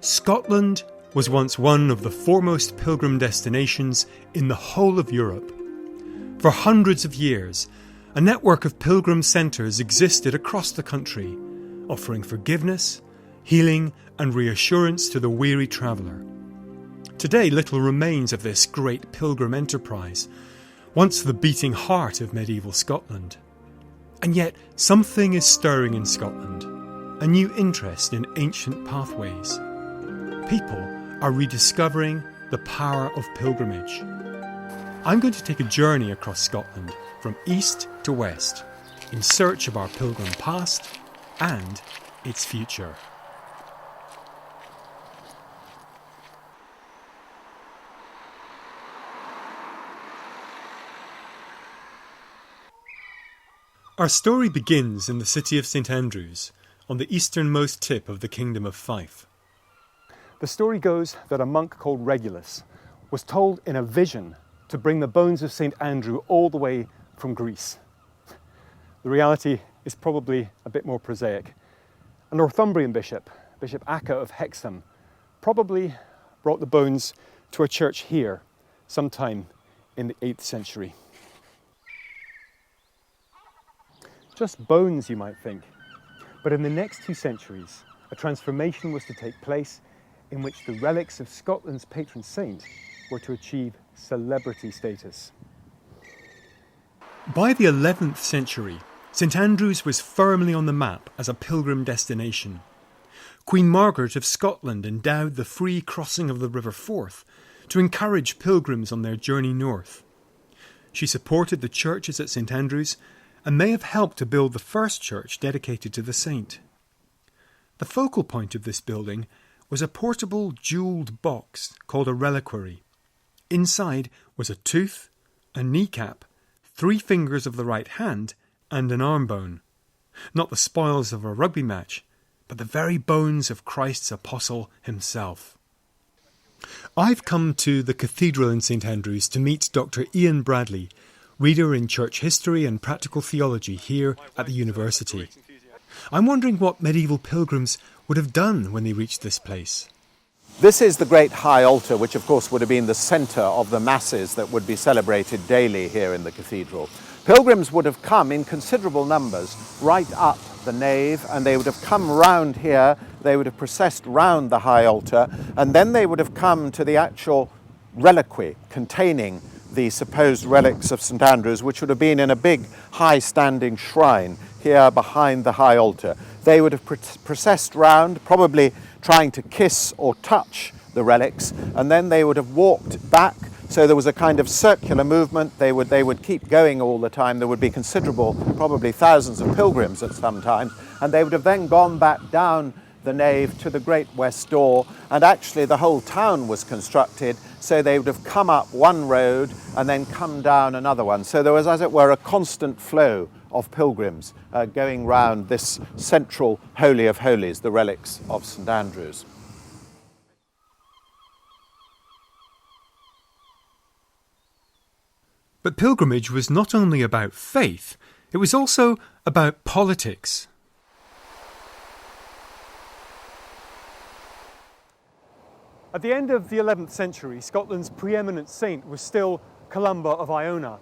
Scotland was once one of the foremost pilgrim destinations in the whole of Europe. For hundreds of years, a network of pilgrim centres existed across the country, offering forgiveness, healing and reassurance to the weary traveller. Today, little remains of this great pilgrim enterprise, once the beating heart of medieval Scotland. And yet, something is stirring in Scotland, a new interest in ancient pathways. People are rediscovering the power of pilgrimage. I'm going to take a journey across Scotland from east to west in search of our pilgrim past and its future. Our story begins in the city of St Andrews, on the easternmost tip of the Kingdom of Fife. The story goes that a monk called Regulus was told in a vision to bring the bones of St Andrew all the way from Greece. The reality is probably a bit more prosaic. A Northumbrian bishop, Bishop Acca of Hexham, probably brought the bones to a church here sometime in the 8th century. Just bones, you might think. But in the next 2 centuries, a transformation was to take place in which the relics of Scotland's patron saint were to achieve celebrity status. By the 11th century, St Andrews was firmly on the map as a pilgrim destination. Queen Margaret of Scotland endowed the free crossing of the River Forth to encourage pilgrims on their journey north. She supported the churches at St Andrews and may have helped to build the first church dedicated to the saint. The focal point of this building was a portable jewelled box called a reliquary. Inside was a tooth, a kneecap, 3 fingers of the right hand and an arm bone. Not the spoils of a rugby match, but the very bones of Christ's apostle himself. I've come to the cathedral in St Andrews to meet Dr. Ian Bradley, reader in church history and practical theology here at the university. I'm wondering what medieval pilgrims would have done when they reached this place. This is the great high altar, which of course would have been the centre of the masses that would be celebrated daily here in the cathedral. Pilgrims would have come in considerable numbers right up the nave, and they would have come round here, they would have processed round the high altar, and then they would have come to the actual reliquary containing the supposed relics of St Andrews, which would have been in a big high-standing shrine here behind the high altar. They would have processed round, probably trying to kiss or touch the relics, and then they would have walked back. So there was a kind of circular movement. They would keep going all the time. There would be considerable, probably thousands of pilgrims at some time, and they would have then gone back down the nave to the great west door, and actually the whole town was constructed, so they would have come up one road and then come down another one. So there was, as it were, a constant flow of pilgrims going round this central Holy of Holies, the relics of St Andrews. But pilgrimage was not only about faith, it was also about politics. At the end of the 11th century, Scotland's preeminent saint was still Columba of Iona.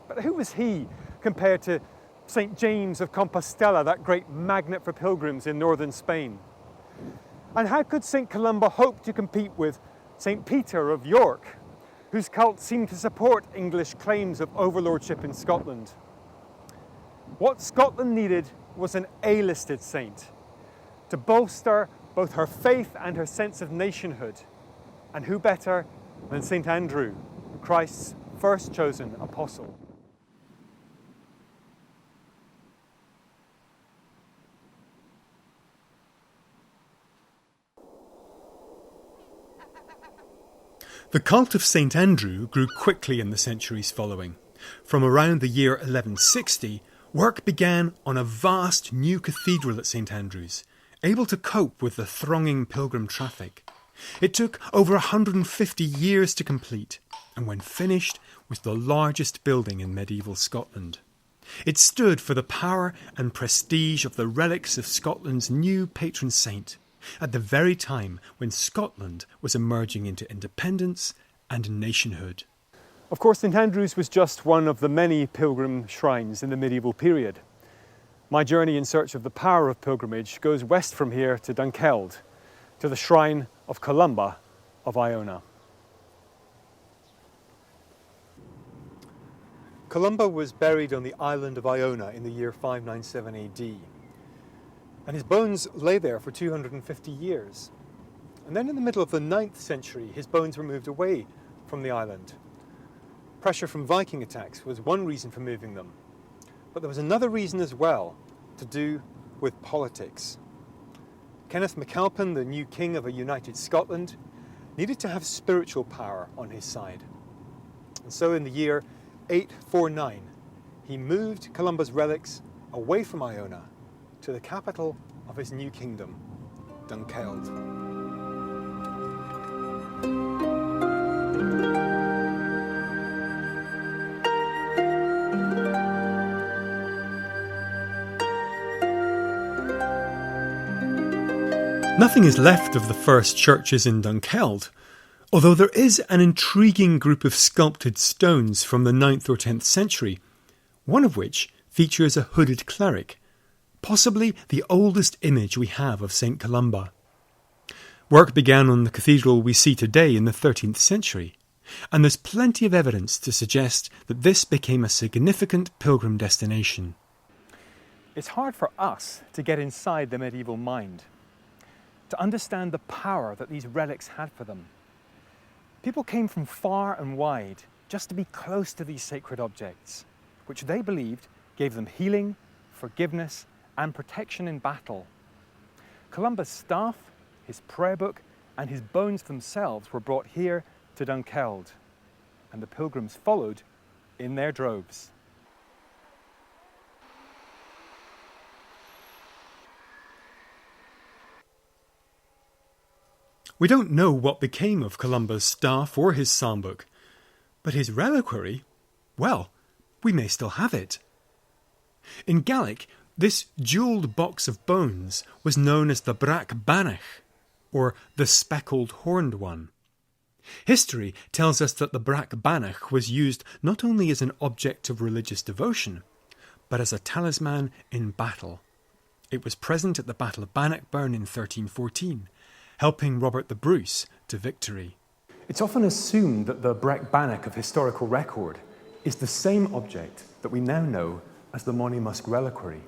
But who was he compared to St James of Compostela, that great magnet for pilgrims in northern Spain? And how could St Columba hope to compete with St Peter of York, whose cult seemed to support English claims of overlordship in Scotland? What Scotland needed was an A-listed saint to bolster both her faith and her sense of nationhood. And who better than St Andrew, Christ's first chosen apostle? The cult of St Andrew grew quickly in the centuries following. From around the year 1160, work began on a vast new cathedral at St Andrews, able to cope with the thronging pilgrim traffic. It took over 150 years to complete, and when finished, was the largest building in medieval Scotland. It stood for the power and prestige of the relics of Scotland's new patron saint, at the very time when Scotland was emerging into independence and nationhood. Of course, St Andrews was just one of the many pilgrim shrines in the medieval period. My journey in search of the power of pilgrimage goes west from here to Dunkeld, to the shrine of Columba of Iona. Columba was buried on the island of Iona in the year 597 AD, and his bones lay there for 250 years. And then in the middle of the 9th century, his bones were moved away from the island. Pressure from Viking attacks was one reason for moving them, but there was another reason as well, to do with politics. Kenneth MacAlpin, the new king of a united Scotland, needed to have spiritual power on his side. And so in the year 849, he moved Columba's relics away from Iona to the capital of his new kingdom, Dunkeld. Nothing is left of the first churches in Dunkeld, although there is an intriguing group of sculpted stones from the 9th or 10th century, one of which features a hooded cleric, possibly the oldest image we have of St Columba. Work began on the cathedral we see today in the 13th century, and there's plenty of evidence to suggest that this became a significant pilgrim destination. It's hard for us to get inside the medieval mind, to understand the power that these relics had for them. People came from far and wide just to be close to these sacred objects, which they believed gave them healing, forgiveness, and protection in battle. Columba's staff, his prayer book, and his bones themselves were brought here to Dunkeld, and the pilgrims followed in their droves. We don't know what became of Columba's staff or his psalm book, but his reliquary, well, we may still have it. In Gaelic, this jewelled box of bones was known as the Brac Banach, or the speckled horned one. History tells us that the Brac Banach was used not only as an object of religious devotion, but as a talisman in battle. It was present at the Battle of Bannockburn in 1314, helping Robert the Bruce to victory. It's often assumed that the Brac Banach of historical record is the same object that we now know as the Monymusk Reliquary,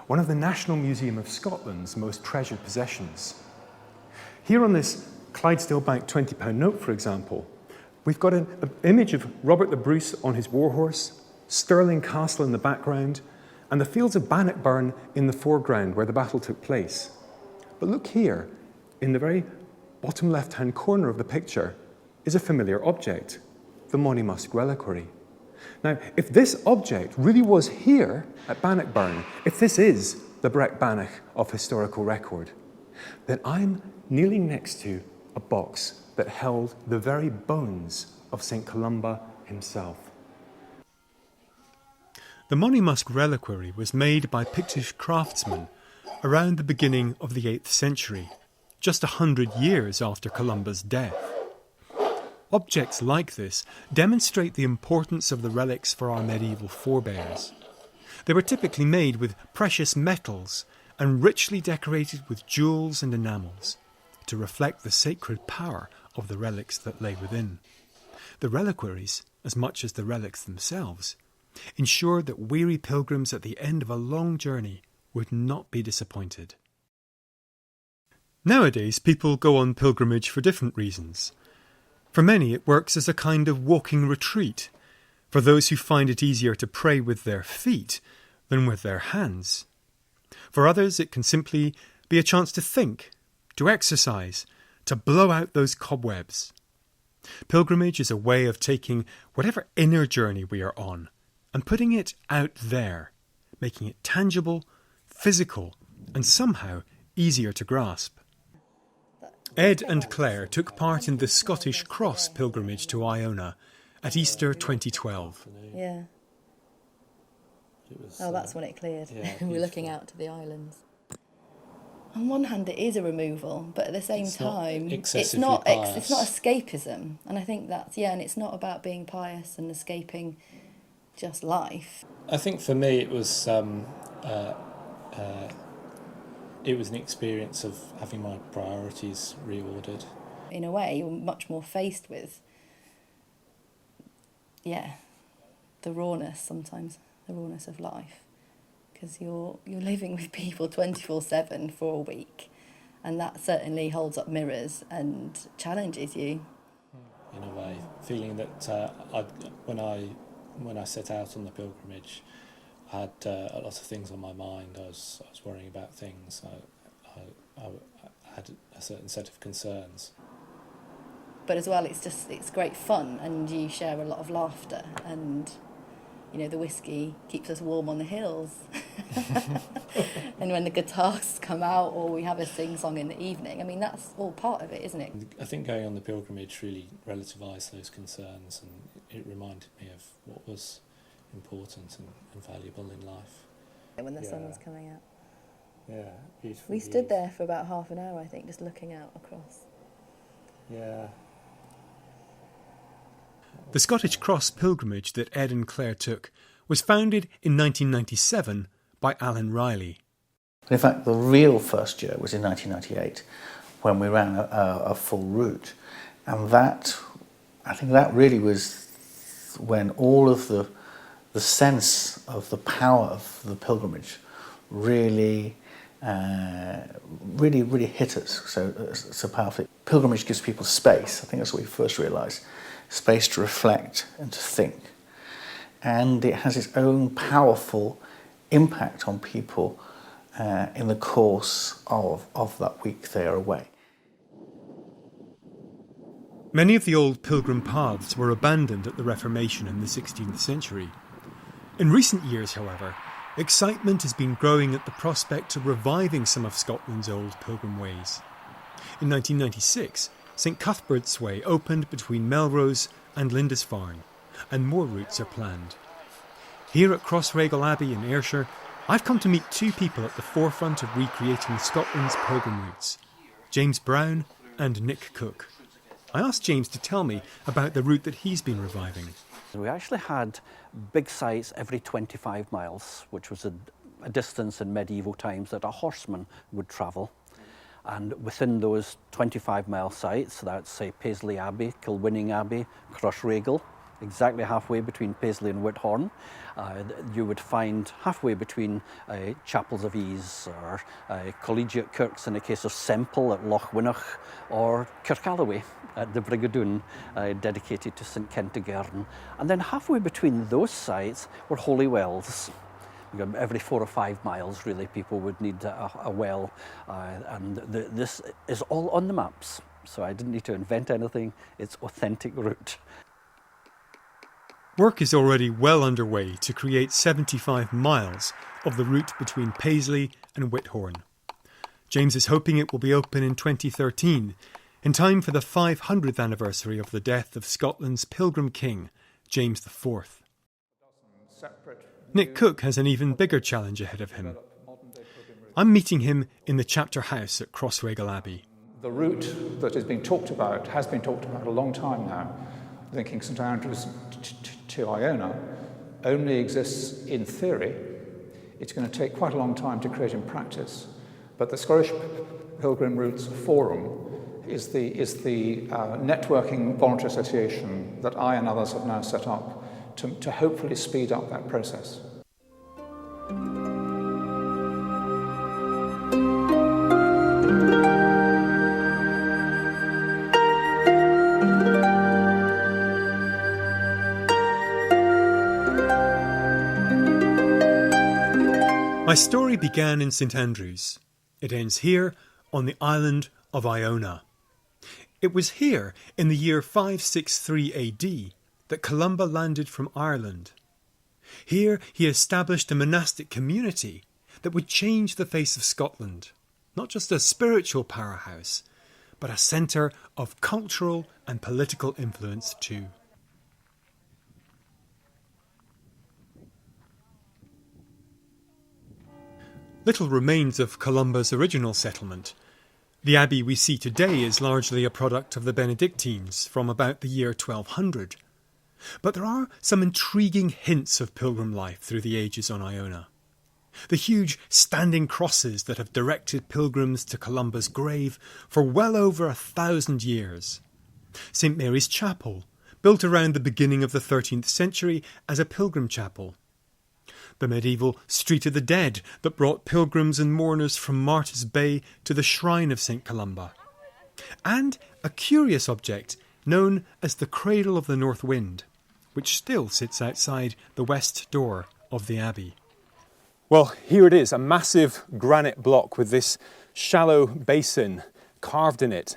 one of the National Museum of Scotland's most treasured possessions. Here on this Clydesdale Bank £20 note, for example, we've got an image of Robert the Bruce on his warhorse, Stirling Castle in the background, and the fields of Bannockburn in the foreground where the battle took place. But look here, in the very bottom left-hand corner of the picture is a familiar object, the Monymusk Reliquary. Now, if this object really was here at Bannockburn, if this is the Brac Banach of historical record, then I'm kneeling next to a box that held the very bones of St Columba himself. The Monymusk Reliquary was made by Pictish craftsmen around the beginning of the 8th century, just 100 years after Columba's death. Objects like this demonstrate the importance of the relics for our medieval forebears. They were typically made with precious metals and richly decorated with jewels and enamels to reflect the sacred power of the relics that lay within. The reliquaries, as much as the relics themselves, ensured that weary pilgrims at the end of a long journey would not be disappointed. Nowadays, people go on pilgrimage for different reasons. For many, it works as a kind of walking retreat, for those who find it easier to pray with their feet than with their hands. For others, it can simply be a chance to think, to exercise, to blow out those cobwebs. Pilgrimage is a way of taking whatever inner journey we are on and putting it out there, making it tangible, physical, and somehow easier to grasp. Ed and Claire took part in the Scottish Cross pilgrimage to Iona at Easter 2012. Yeah. Oh, that's when it cleared. Yeah, We're looking out to the islands. on one hand it is a removal, but at the same time it's not escapism. And I think that's, and it's not about being pious and escaping just life. I think for me it was an experience of having my priorities reordered. In a way, you're much more faced with, the rawness sometimes, the rawness of life. Because you're living with people 24/7 for a week, and that certainly holds up mirrors and challenges you. In a way, feeling that when I set out on the pilgrimage, I had a lot of things on my mind. I was worrying about things. I had a certain set of concerns. But as well, it's great fun, and you share a lot of laughter, and the whiskey keeps us warm on the hills. And when the guitars come out, or we have a sing-song in the evening, I mean, that's all part of it, isn't it? I think going on the pilgrimage really relativised those concerns, and it reminded me of what was important and valuable in life. When the sun was coming out. Yeah, beautiful. We stood there for about half an hour, I think, just looking out across. Yeah. The Scottish Cross pilgrimage that Ed and Claire took was founded in 1997 by Alan Riley. In fact, the real first year was in 1998 when we ran a full route. And I think that really was when all of the sense of the power of the pilgrimage really hit us so powerfully. Pilgrimage gives people space. I think that's what we first realised. Space to reflect and to think. And it has its own powerful impact on people in the course of that week they are away. Many of the old pilgrim paths were abandoned at the Reformation in the 16th century. In recent years, however, excitement has been growing at the prospect of reviving some of Scotland's old pilgrim ways. In 1996, St Cuthbert's Way opened between Melrose and Lindisfarne, and more routes are planned. Here at Crossraguel Abbey in Ayrshire, I've come to meet two people at the forefront of recreating Scotland's pilgrim routes, James Brown and Nick Cook. I asked James to tell me about the route that he's been reviving. We actually had big sites every 25 miles, which was a distance in medieval times that a horseman would travel. And within those 25-mile sites, that's say Paisley Abbey, Kilwinning Abbey, Crossraguel, exactly halfway between Paisley and Whithorn, you would find halfway between Chapels of Ease or collegiate kirks in the case of Semple at Loch Winnoch, or Kirkalloway at the Brigadoon, dedicated to St Kentigern. And then halfway between those sites were holy wells. Every 4 or 5 miles, really, people would need a well, and this is all on the maps. So I didn't need to invent anything. It's authentic route. Work is already well underway to create 75 miles of the route between Paisley and Whithorn. James is hoping it will be open in 2013, in time for the 500th anniversary of the death of Scotland's Pilgrim King, James IV. Nick Cook has an even bigger challenge ahead of him. I'm meeting him in the chapter house at Crossraguel Abbey. The route that has been talked about a long time now, linking St Andrews to Iona, only exists in theory. It's going to take quite a long time to create in practice. But the Scottish Pilgrim Routes Forum is the networking voluntary association that I and others have now set up to hopefully speed up that process. My story began in St Andrews. It ends here on the island of Iona. It was here in the year 563 AD that Columba landed from Ireland. Here he established a monastic community that would change the face of Scotland, not just a spiritual powerhouse, but a centre of cultural and political influence too. Little remains of Columba's original settlement. The abbey we see today is largely a product of the Benedictines from about the year 1200. But there are some intriguing hints of pilgrim life through the ages on Iona. The huge standing crosses that have directed pilgrims to Columba's grave for well over 1,000 years. St Mary's Chapel, built around the beginning of the 13th century as a pilgrim chapel. The medieval Street of the Dead that brought pilgrims and mourners from Martyrs Bay to the shrine of St Columba. And a curious object known as the Cradle of the North Wind, which still sits outside the west door of the abbey. Well, here it is, a massive granite block with this shallow basin carved in it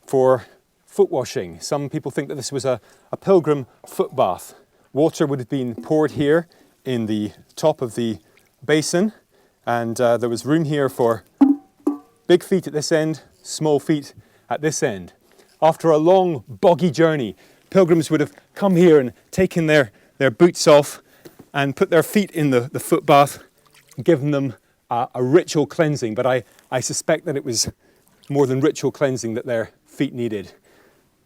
for foot washing. Some people think that this was a pilgrim foot bath. Water would have been poured here in the top of the basin, and there was room here for big feet at this end, small feet at this end. After a long, boggy journey, pilgrims would have come here and taken their boots off and put their feet in the foot bath, given them a ritual cleansing. But I suspect that it was more than ritual cleansing that their feet needed.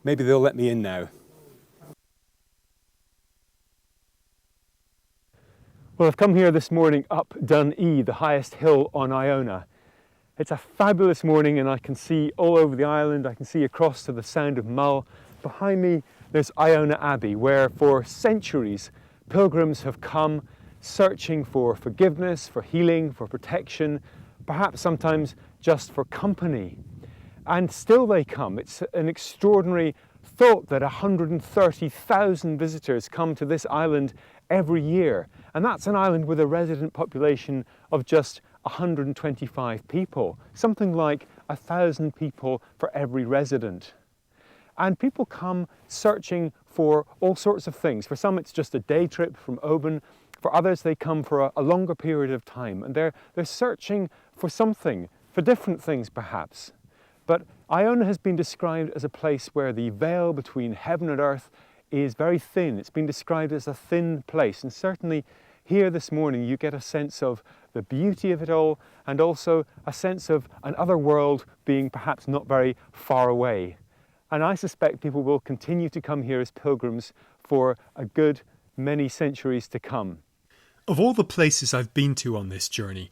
Maybe they'll let me in now. Well, I've come here this morning up Dun E, the highest hill on Iona. It's a fabulous morning and I can see all over the island. I can see across to the Sound of Mull. Behind me there's Iona Abbey, where for centuries pilgrims have come searching for forgiveness, for healing, for protection, perhaps sometimes just for company. And still they come. It's an extraordinary thought that 130,000 visitors come to this island every year. And that's an island with a resident population of just 125 people, something like 1,000 people for every resident. And people come searching for all sorts of things. For some it's just a day trip from Oban. For others they come for a longer period of time. And they're searching for something, for different things perhaps. But Iona has been described as a place where the veil between heaven and earth is very thin. It's been described as a thin place. And certainly here this morning you get a sense of the beauty of it all, and also a sense of an other world being perhaps not very far away. And I suspect people will continue to come here as pilgrims for a good many centuries to come. Of all the places I've been to on this journey,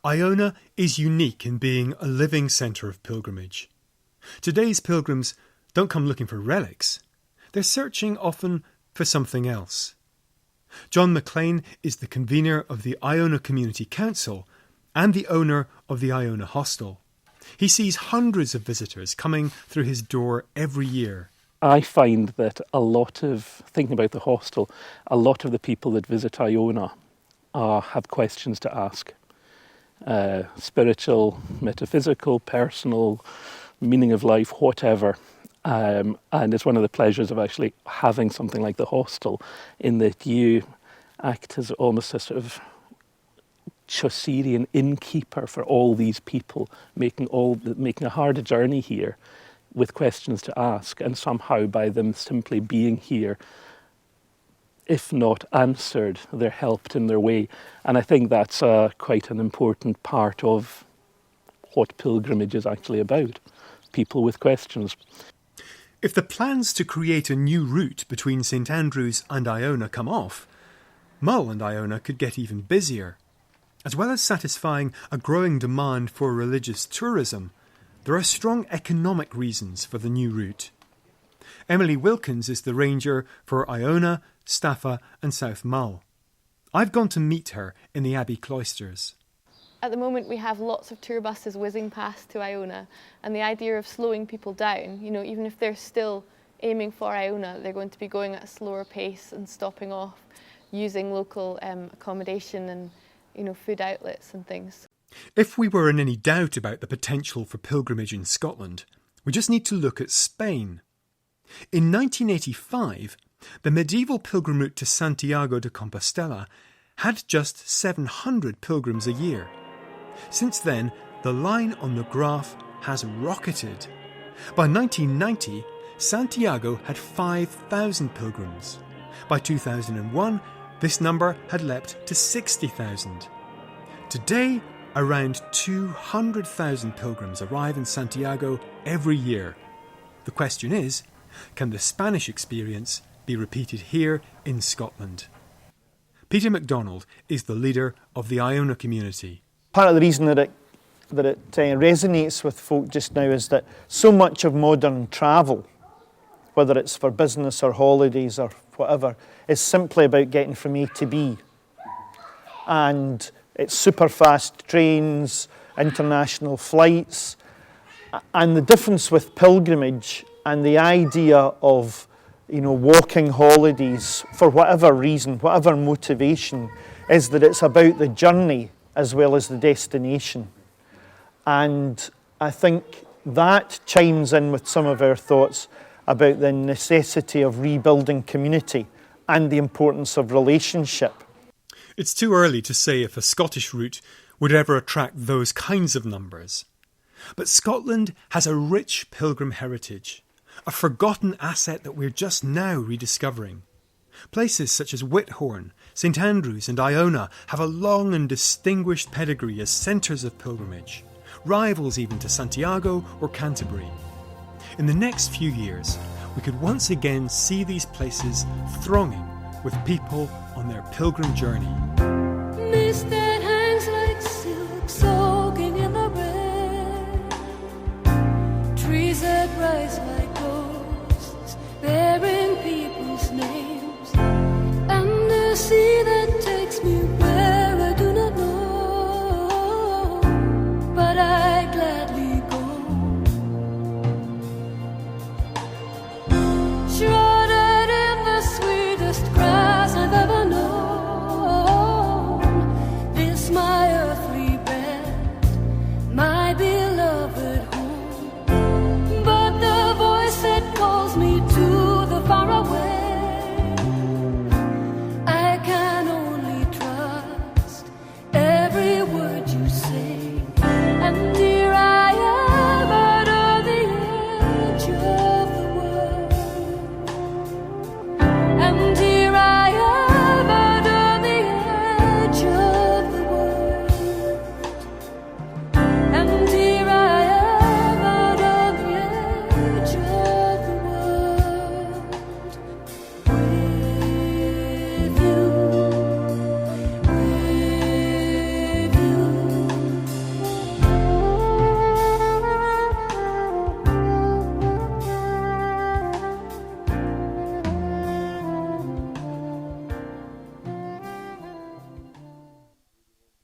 Iona is unique in being a living centre of pilgrimage. Today's pilgrims don't come looking for relics. They're searching often for something else. John McLean is the convener of the Iona Community Council and the owner of the Iona Hostel. He sees hundreds of visitors coming through his door every year. I find that thinking about the hostel, a lot of the people that visit Iona have questions to ask. Spiritual, metaphysical, personal, meaning of life, whatever. And it's one of the pleasures of actually having something like the hostel, in that you act as almost a sort of Chaucerian innkeeper for all these people, making a hard journey here with questions to ask, and somehow by them simply being here, if not answered, they're helped in their way. And I think that's quite an important part of what pilgrimage is actually about, people with questions. If the plans to create a new route between St Andrews and Iona come off, Mull and Iona could get even busier. As well as satisfying a growing demand for religious tourism, there are strong economic reasons for the new route. Emily Wilkins is the ranger for Iona, Staffa and South Mull. I've gone to meet her in the Abbey cloisters. At the moment we have lots of tour buses whizzing past to Iona, and the idea of slowing people down, even if they're still aiming for Iona, they're going to be going at a slower pace and stopping off, using local accommodation and food outlets and things. If we were in any doubt about the potential for pilgrimage in Scotland, we just need to look at Spain. In 1985, the medieval pilgrim route to Santiago de Compostela had just 700 pilgrims a year. Since then, the line on the graph has rocketed. By 1990, Santiago had 5,000 pilgrims. By 2001, this number had leapt to 60,000. Today, Around 200,000 pilgrims arrive in Santiago every year. The question is, can the Spanish experience be repeated here in Scotland? Peter MacDonald is the leader of the Iona community. Part of the reason that it resonates with folk just now is that so much of modern travel, whether it's for business or holidays or whatever, is simply about getting from A to B. And it's super fast trains, international flights. And the difference with pilgrimage and the idea of, walking holidays for whatever reason, whatever motivation, is that it's about the journey as well as the destination. And I think that chimes in with some of our thoughts about the necessity of rebuilding community and the importance of relationship. It's too early to say if a Scottish route would ever attract those kinds of numbers. But Scotland has a rich pilgrim heritage, a forgotten asset that we're just now rediscovering. Places such as Whithorn, St Andrews and Iona have a long and distinguished pedigree as centres of pilgrimage, rivals even to Santiago or Canterbury. In the next few years, we could once again see these places thronging with people on their pilgrim journey. Mist that hangs like silk, soaking in the rain. Trees that rise like